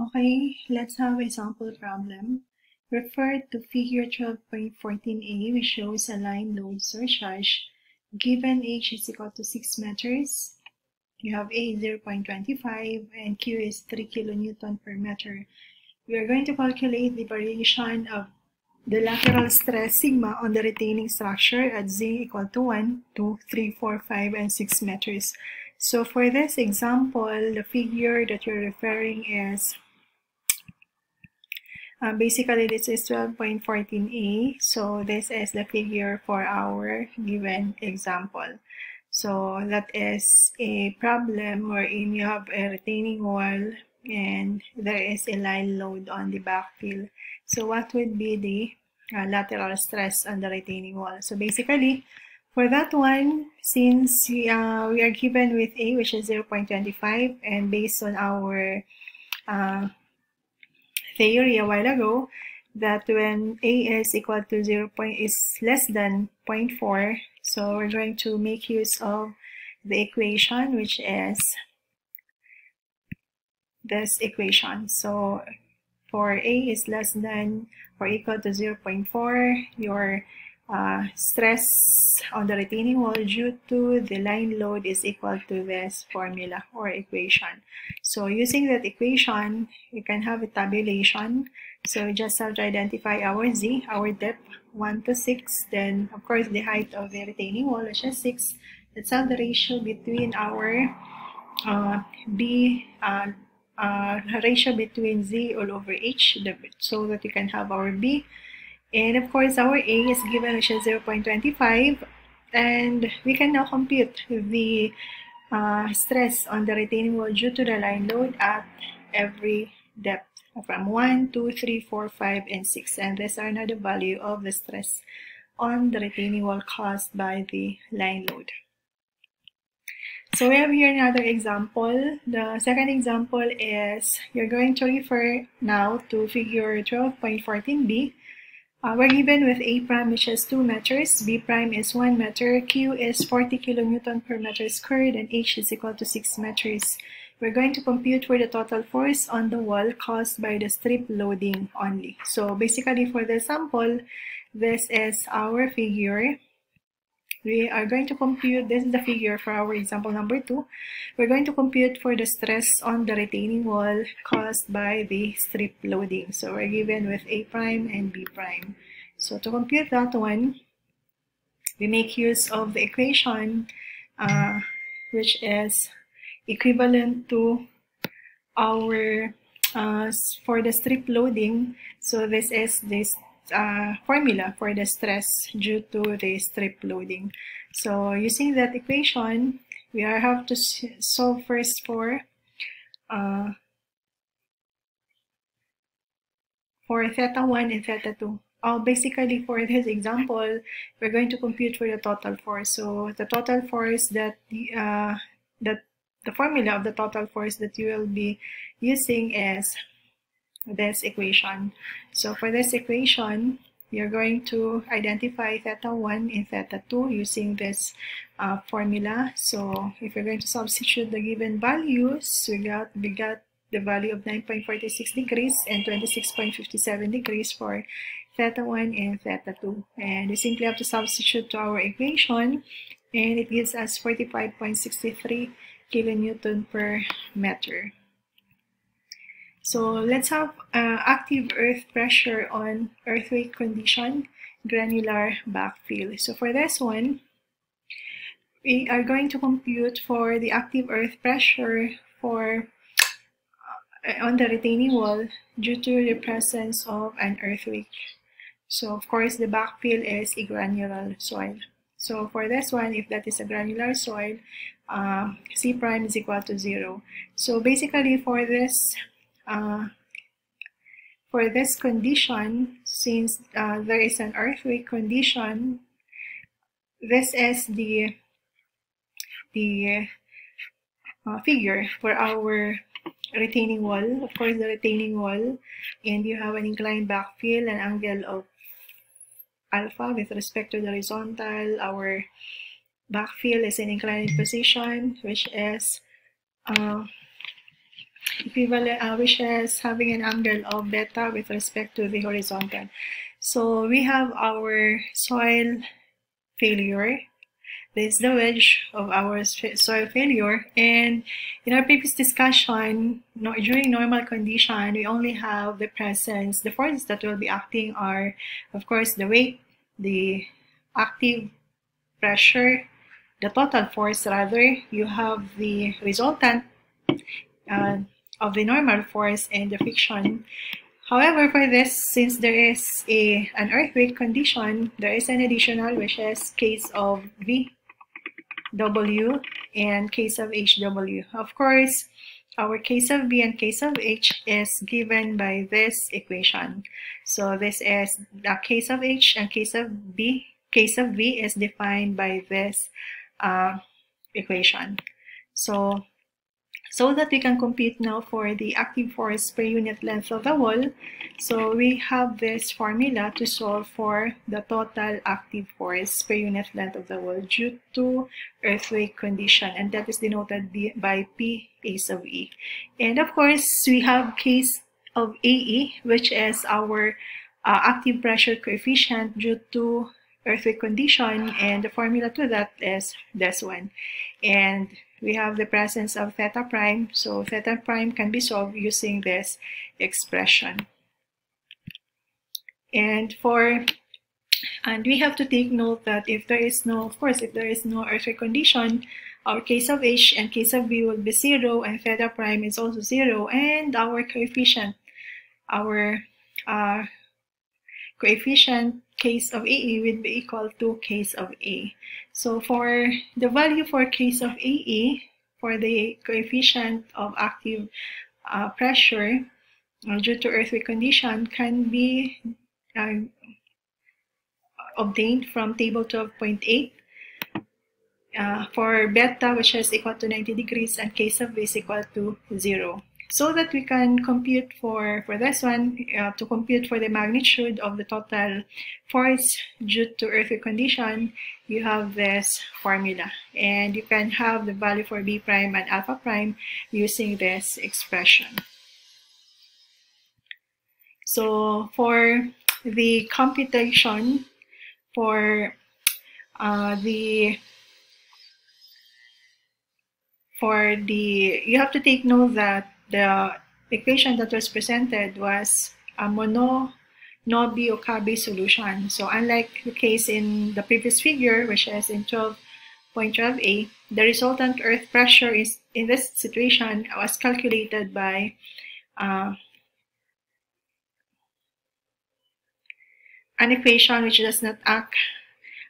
Okay, let's have a sample problem. Refer to figure 12.14a, which shows a line load surcharge. Given h is equal to 6 meters, you have a 0.25 and q is 3 kilonewton per meter. We are going to calculate the variation of the lateral stress sigma on the retaining structure at z equal to 1, 2, 3, 4, 5, and 6 meters. So for this example, the figure that you're referring is basically this is 12.14a, so this is the figure for our given example. So that is a problem wherein you have a retaining wall and there is a line load on the backfill. So what would be the lateral stress on the retaining wall? So basically, for that one, since we are given with A, which is 0.25, and based on our theory a while ago, that when A is equal to is less than 0.4, so we're going to make use of the equation, which is this equation. So for A is less than or equal to 0.4, your stress on the retaining wall due to the line load is equal to this formula or equation. So using that equation, you can have a tabulation. So we just have to identify our z, our depth, 1 to 6, then of course the height of the retaining wall, which is 6. Let's have the ratio between our ratio between z all over h, so that you can have our b. And of course, our A is given, which is 0.25, and we can now compute the stress on the retaining wall due to the line load at every depth from 1, 2, 3, 4, 5, and 6. And these are now the value of the stress on the retaining wall caused by the line load. So we have here another example. The second example is you're going to refer now to figure 12.14b. We're given with A prime, which is 2 meters, B prime is 1 meter, Q is 40 kilonewton per meter squared, and H is equal to 6 meters. We're going to compute for the total force on the wall caused by the strip loading only. So basically for the sample, this is our figure. We are going to compute, this is the figure for our example number 2. We're going to compute for the stress on the retaining wall caused by the strip loading. So we're given with A prime and B prime. So to compute that one, we make use of the equation which is equivalent to our for the strip loading. So this is this formula for the stress due to the strip loading. So using that equation, we have to solve first for theta 1 and theta 2. Basically for this example, we're going to compute for the total force. So the total force that the formula of the total force that you will be using is this equation. So for this equation, you're going to identify theta 1 and theta 2 using this formula. So if you're going to substitute the given values, we got the value of 9.46 degrees and 26.57 degrees for theta 1 and theta 2. And we simply have to substitute to our equation, and it gives us 45.63 kilonewton per meter. So let's have active earth pressure on earthquake condition, granular backfill. So for this one, we are going to compute for the active earth pressure for on the retaining wall due to the presence of an earthquake. So of course, the backfill is a granular soil. So for this one, if that is a granular soil, C prime is equal to 0. So basically for this condition, since there is an earthquake condition, this is the figure for our retaining wall. Of course, the retaining wall, and you have an inclined backfill, an angle of alpha with respect to the horizontal. Our backfill is in inclined position, which is equivalent, which is having an angle of beta with respect to the horizontal. So we have our soil failure. This is the wedge of our soil failure. And in our previous discussion, during normal condition, we only have the presence, the forces that will be acting are, of course, the weight, the active pressure, the total force rather. You have the resultant of the normal force and the friction. However, for this, since there is an earthquake condition, there is an additional, which is case of VW and case of HW. Of course, our case of V and case of H is given by this equation. So this is the case of H and case of V. Case of V is defined by this equation. So that we can compute now for the active force per unit length of the wall. So we have this formula to solve for the total active force per unit length of the wall due to earthquake condition, and that is denoted by P A sub E. And of course, we have case of AE, which is our active pressure coefficient due to earthquake condition, and the formula to that is this one. And we have the presence of theta prime, so theta prime can be solved using this expression. And we have to take note that if there is no, of course, if there is no earthquake condition, our case of H and case of V will be 0, and theta prime is also 0, and our coefficient, coefficient case of AE will be equal to case of A. So for the value for case of AE, for the coefficient of active pressure due to earthquake condition can be obtained from table 12.8 for beta, which is equal to 90 degrees, and case of V is equal to 0. So that we can compute for this one, to compute for the magnitude of the total force due to earthquake condition, you have this formula. And you can have the value for B prime and alpha prime using this expression. So for the computation for you have to take note that the equation that was presented was a Mono-Nobi-Okabe solution. So unlike the case in the previous figure, which is in 12.12a, the resultant earth pressure is in this situation was calculated by an equation which does not act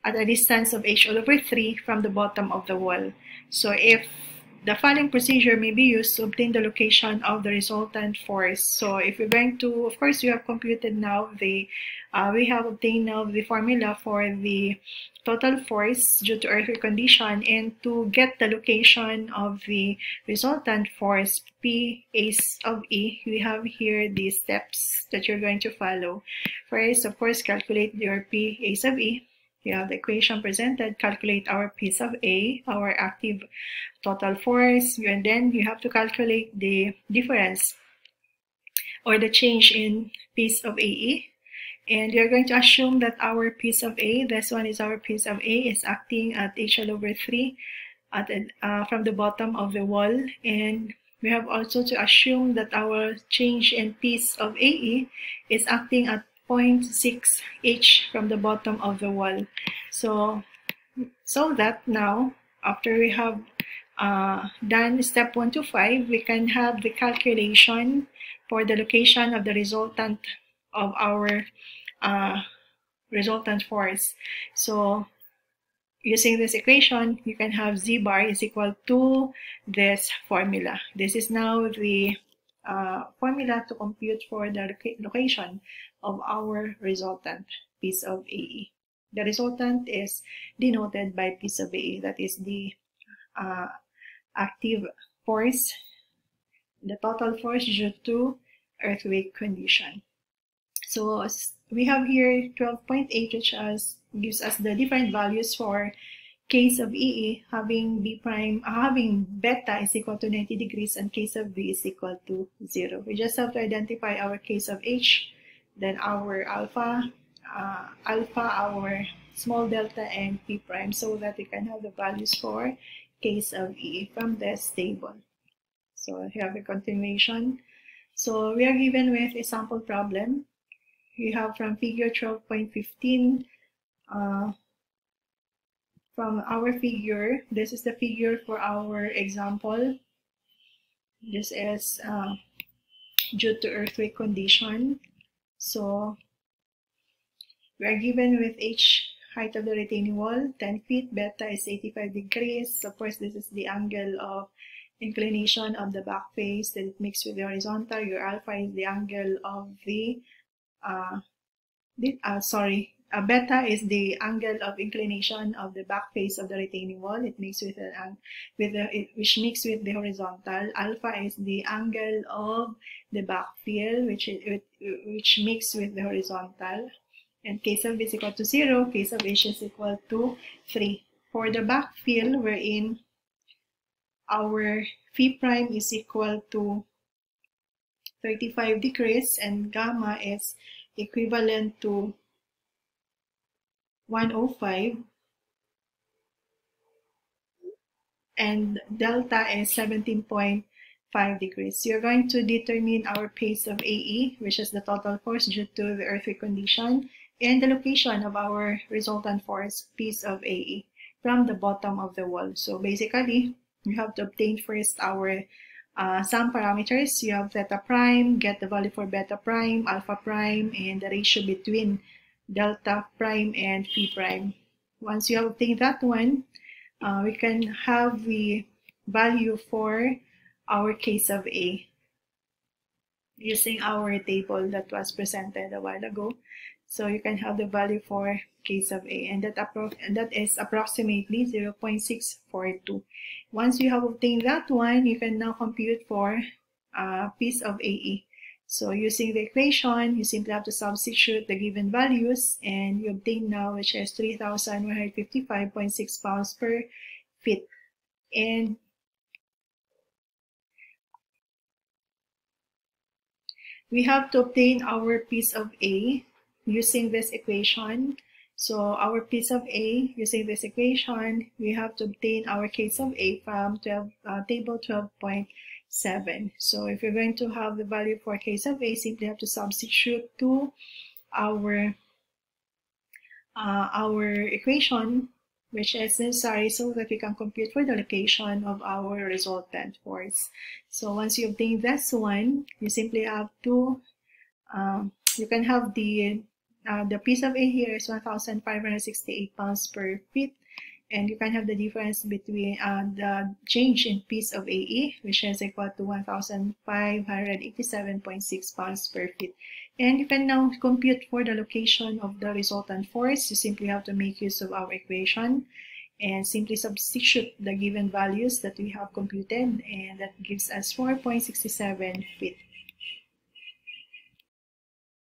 at a distance of h all over 3 from the bottom of the wall. So if the following procedure may be used to obtain the location of the resultant force. So if we're going to, of course, we have computed now we have obtained now the formula for the total force due to earthquake condition, and to get the location of the resultant force P A sub E, we have here the steps that you're going to follow. First, of course, calculate your P A sub E. You have the equation presented, calculate our P sub A, our active total force, and then you have to calculate the difference or the change in P sub AE. And you're going to assume that our P sub A, this one is our P sub A, is acting at h all over 3 from the bottom of the wall. And we have also to assume that our change in P sub AE is acting at 0.6 h from the bottom of the wall. So that now, after we have done step 1 to 5, we can have the calculation for the location of the resultant of our resultant force. So using this equation, you can have Z bar is equal to this formula. This is now the formula to compute for the location of our resultant P sub AE. The resultant is denoted by P sub AE, that is the active force, the total force due to earthquake condition. So we have here 12.8, which gives us the different values for case of EE, having beta is equal to 90 degrees and case of B is equal to 0. We just have to identify our case of H, then our alpha, our small delta, and P prime, so that we can have the values for case of EE from this table. So here have a continuation. So we are given with a sample problem. We have from figure 12.15. From our figure, this is the figure for our example. This is due to earthquake condition. So we are given with H, height of the retaining wall, 10 feet, beta is 85 degrees. Of course, this is the angle of inclination of the back face that it makes with the horizontal. Your alpha is the angle of the, beta is the angle of inclination of the back face of the retaining wall. It makes with which makes with the horizontal. Alpha is the angle of the backfill, which makes with the horizontal. And case of B is equal to 0. Case of H is equal to 3. For the backfill, wherein our phi prime is equal to 35 degrees and gamma is equivalent to 105 and delta is 17.5 degrees. You're going to determine our pace of AE, which is the total force due to the earthquake condition, and the location of our resultant force, piece of AE, from the bottom of the wall. So basically, you have to obtain first our some parameters. You have theta prime, get the value for beta prime, alpha prime, and the ratio between delta prime and phi prime. Once you have obtained that one, we can have the value for our case of A using our table that was presented a while ago. So you can have the value for case of A, and that is approximately 0.642. Once you have obtained that one, you can now compute for piece of AE. So using the equation, you simply have to substitute the given values, and you obtain now, which is 3,155.6 pounds per feet. And we have to obtain our piece of A using this equation. So our piece of A, using this equation, we have to obtain our case of A from table 12.7. So if you're going to have the value for case of A, simply have to substitute to our equation, which is necessary so that we can compute for the location of our resultant force. So once you obtain this one, you simply have to, you can have the piece of A here is 1,568 pounds per feet, and you can have the difference between the change in piece of AE, which is equal to 1,587.6 pounds per feet. And you can now compute for the location of the resultant force. You simply have to make use of our equation and simply substitute the given values that we have computed, and that gives us 4.67 feet.